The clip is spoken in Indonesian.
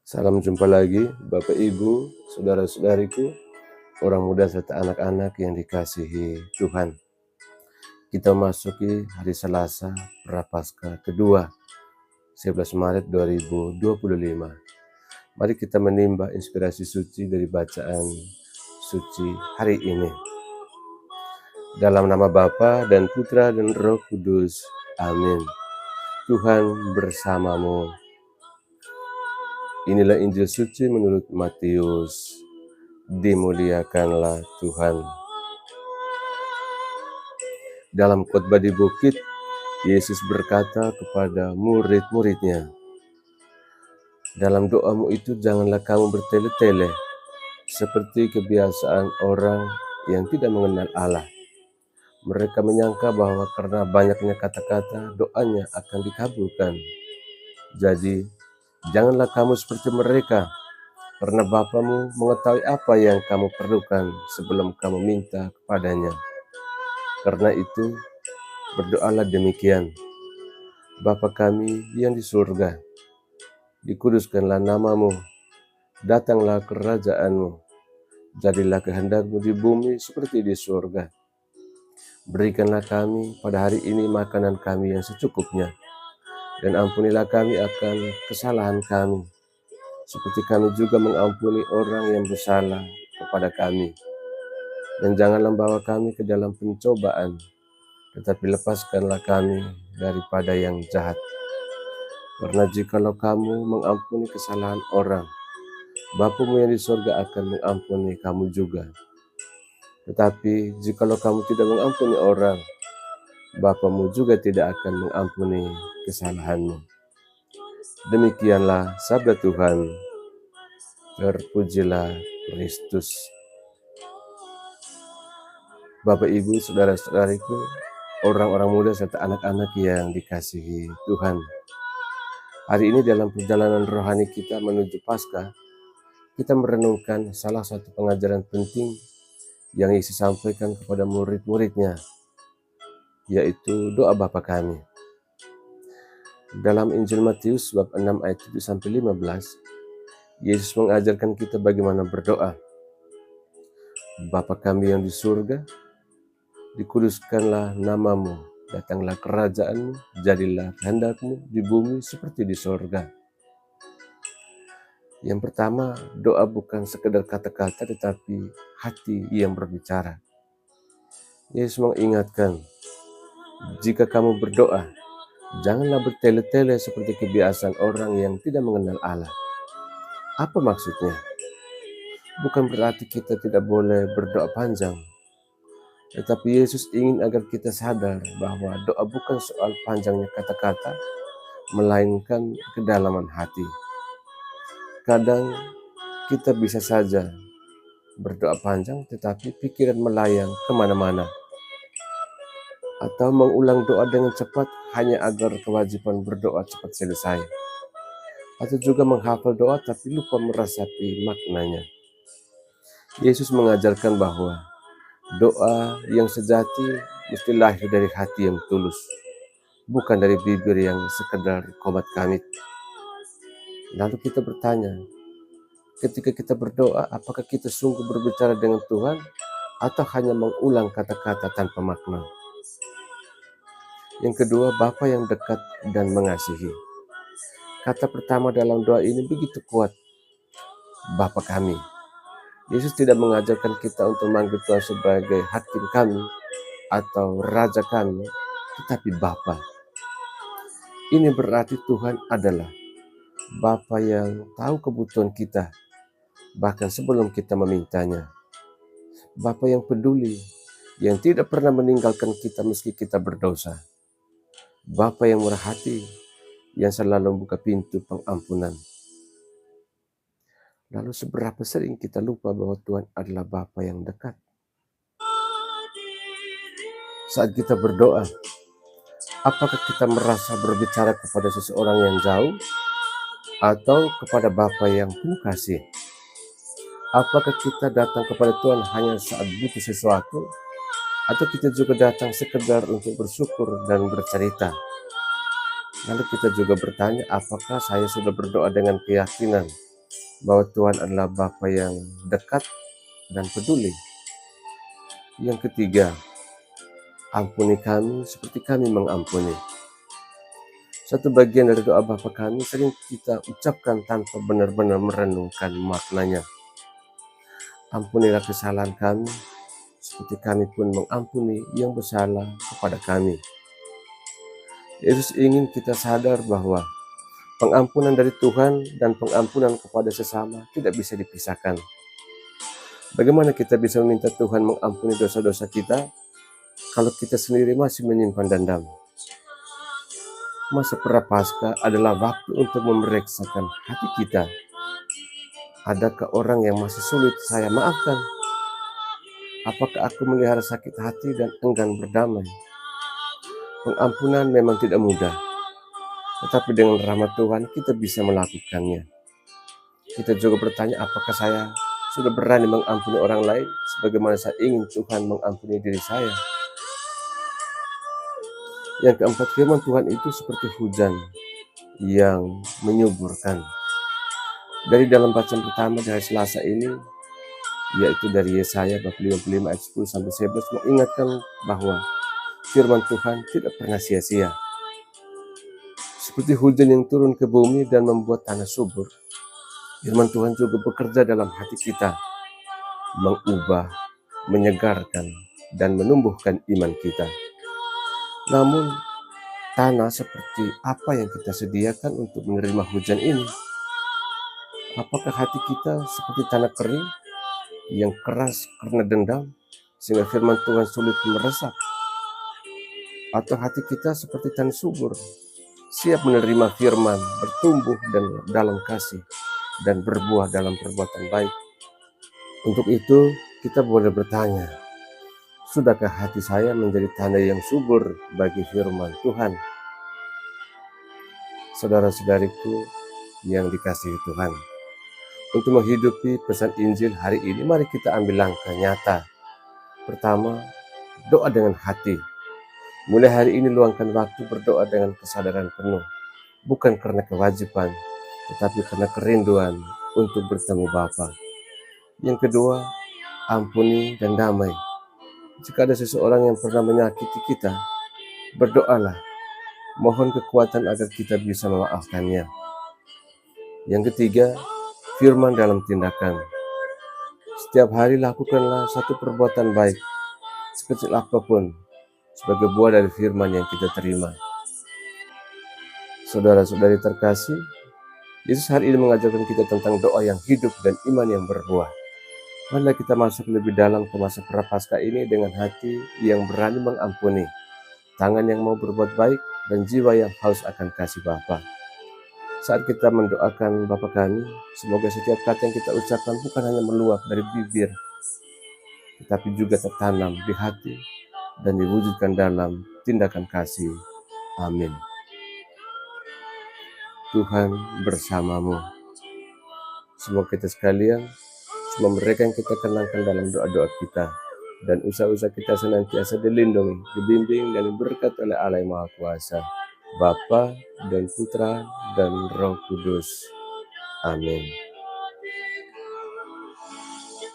Salam jumpa lagi Bapak Ibu, saudara-saudariku, orang muda serta anak-anak yang dikasihi Tuhan. Kita memasuki hari Selasa Prapaskah kedua 11 Maret 2025. Mari kita menimba inspirasi suci dari bacaan suci hari ini. Dalam nama Bapa dan Putra dan Roh Kudus. Amin. Tuhan bersamamu. Inilah Injil suci menurut Matius. Dimuliakanlah Tuhan. Dalam khotbah di bukit, Yesus berkata kepada murid-muridnya, "Dalam doamu itu janganlah kamu bertele-tele, seperti kebiasaan orang yang tidak mengenal Allah. Mereka menyangka bahwa karena banyaknya kata-kata, doanya akan dikabulkan. Jadi, janganlah kamu seperti mereka, karena Bapamu mengetahui apa yang kamu perlukan sebelum kamu minta kepadanya. Karena itu, berdoalah demikian: Bapa kami yang di surga, dikuduskanlah namamu, datanglah kerajaanmu, jadilah kehendakmu di bumi seperti di surga. Berikanlah kami pada hari ini makanan kami yang secukupnya, dan ampunilah kami akan kesalahan kami, seperti kami juga mengampuni orang yang bersalah kepada kami. Dan janganlah membawa kami ke dalam pencobaan, tetapi lepaskanlah kami daripada yang jahat. Karena jikalau kamu mengampuni kesalahan orang, Bapamu yang di surga akan mengampuni kamu juga. Tetapi jikalau kamu tidak mengampuni orang, Bapamu juga tidak akan mengampuni kesalahanmu." Demikianlah sabda Tuhan. Terpujilah Kristus. Bapak Ibu, saudara-saudariku, orang-orang muda serta anak-anak yang dikasihi Tuhan. Hari ini dalam perjalanan rohani kita menuju Paskah, kita merenungkan salah satu pengajaran penting yang Yesus sampaikan kepada murid-muridnya, yaitu doa Bapa kami. Dalam Injil Matius bab 6 ayat 7-15, Yesus mengajarkan kita bagaimana berdoa. Bapa kami yang di surga, dikuduskanlah namamu, datanglah kerajaanmu, jadilah kehendakmu di bumi seperti di surga. Yang pertama, doa bukan sekedar kata-kata tetapi hati yang berbicara. Yesus mengingatkan, jika kamu berdoa, janganlah bertele-tele seperti kebiasaan orang yang tidak mengenal Allah. Apa maksudnya? Bukan berarti kita tidak boleh berdoa panjang, tetapi Yesus ingin agar kita sadar bahwa doa bukan soal panjangnya kata-kata, melainkan kedalaman hati. Kadang kita bisa saja berdoa panjang tetapi pikiran melayang kemana-mana, atau mengulang doa dengan cepat hanya agar kewajiban berdoa cepat selesai, atau juga menghafal doa tapi lupa meresapi maknanya. Yesus mengajarkan bahwa doa yang sejati mesti lahir dari hati yang tulus, bukan dari bibir yang sekedar komat kamit. Lalu kita bertanya, ketika kita berdoa, apakah kita sungguh berbicara dengan Tuhan atau hanya mengulang kata-kata tanpa makna? Yang kedua, Bapa yang dekat dan mengasihi. Kata pertama dalam doa ini begitu kuat, Bapa kami. Yesus tidak mengajarkan kita untuk memanggil Tuhan sebagai hakim kami atau raja kami, tetapi Bapa. Ini berarti Tuhan adalah Bapa yang tahu kebutuhan kita, bahkan sebelum kita memintanya. Bapa yang peduli, yang tidak pernah meninggalkan kita meski kita berdosa. Bapa yang murah hati, yang selalu membuka pintu pengampunan. Lalu seberapa sering kita lupa bahwa Tuhan adalah Bapa yang dekat? Saat kita berdoa, apakah kita merasa berbicara kepada seseorang yang jauh atau kepada Bapa yang penuh kasih? Apakah kita datang kepada Tuhan hanya saat butuh sesuatu, atau kita juga datang sekedar untuk bersyukur dan bercerita? Lalu kita juga bertanya, apakah saya sudah berdoa dengan keyakinan bahwa Tuhan adalah Bapa yang dekat dan peduli. Yang ketiga, ampuni kami seperti kami mengampuni. Satu bagian dari doa Bapa kami sering kita ucapkan tanpa benar-benar merenungkan maknanya. Ampunilah kesalahan kami, seperti kami pun mengampuni yang bersalah kepada kami. Yesus ingin kita sadar bahwa pengampunan dari Tuhan dan pengampunan kepada sesama tidak bisa dipisahkan. Bagaimana kita bisa meminta Tuhan mengampuni dosa-dosa kita kalau kita sendiri masih menyimpan dendam? Masa Prapaskah adalah waktu untuk memeriksakan hati kita. Adakah orang yang masih sulit saya maafkan? Apakah aku melihara sakit hati dan enggan berdamai? Pengampunan memang tidak mudah, tetapi dengan rahmat Tuhan kita bisa melakukannya. Kita juga bertanya, apakah saya sudah berani mengampuni orang lain sebagaimana saya ingin Tuhan mengampuni diri saya? Yang keempat, firman Tuhan itu seperti hujan yang menyuburkan. Dari dalam bacaan pertama di hari Selasa ini, yaitu dari Yesaya bab 55 ayat 10 sampai 11, mengingatkan bahwa firman Tuhan tidak pernah sia-sia. Seperti hujan yang turun ke bumi dan membuat tanah subur, firman Tuhan juga bekerja dalam hati kita, mengubah, menyegarkan, dan menumbuhkan iman kita. Namun, tanah seperti apa yang kita sediakan untuk menerima hujan ini? Apakah hati kita seperti tanah kering yang keras karena dendam, sehingga firman Tuhan sulit meresap? Atau hati kita seperti tanah subur, siap menerima firman, bertumbuh dan dalam kasih, dan berbuah dalam perbuatan baik? Untuk itu, kita boleh bertanya, sudahkah hati saya menjadi tanah yang subur bagi firman Tuhan? Saudara-saudariku yang dikasihi Tuhan, untuk menghidupi pesan Injil hari ini, mari kita ambil langkah nyata. Pertama, doa dengan hati. Mulai hari ini luangkan waktu berdoa dengan kesadaran penuh, bukan karena kewajiban, tetapi karena kerinduan untuk bertemu Bapa. Yang kedua, ampuni dan damai. Jika ada seseorang yang pernah menyakiti kita, berdoalah, mohon kekuatan agar kita bisa memaafkannya. Yang ketiga, firman dalam tindakan. Setiap hari lakukanlah satu perbuatan baik, sekecil apapun, sebagai buah dari firman yang kita terima. Saudara-saudari terkasih, Yesus hari ini mengajarkan kita tentang doa yang hidup dan iman yang berbuah. Marilah kita masuk lebih dalam ke masa Prapaskah ini dengan hati yang berani mengampuni, tangan yang mau berbuat baik, dan jiwa yang haus akan kasih Bapa. Saat kita mendoakan Bapa kami, semoga setiap kata yang kita ucapkan bukan hanya meluap dari bibir, tetapi juga tertanam di hati dan diwujudkan dalam tindakan kasih. Amin. Tuhan bersamamu. Semoga kita sekalian, semua mereka yang kita kenangkan dalam doa-doa kita, dan usaha-usaha kita senantiasa dilindungi, dibimbing, dan diberkati oleh Allah yang Maha Kuasa, Bapa dan Putra dan Roh Kudus. Amin.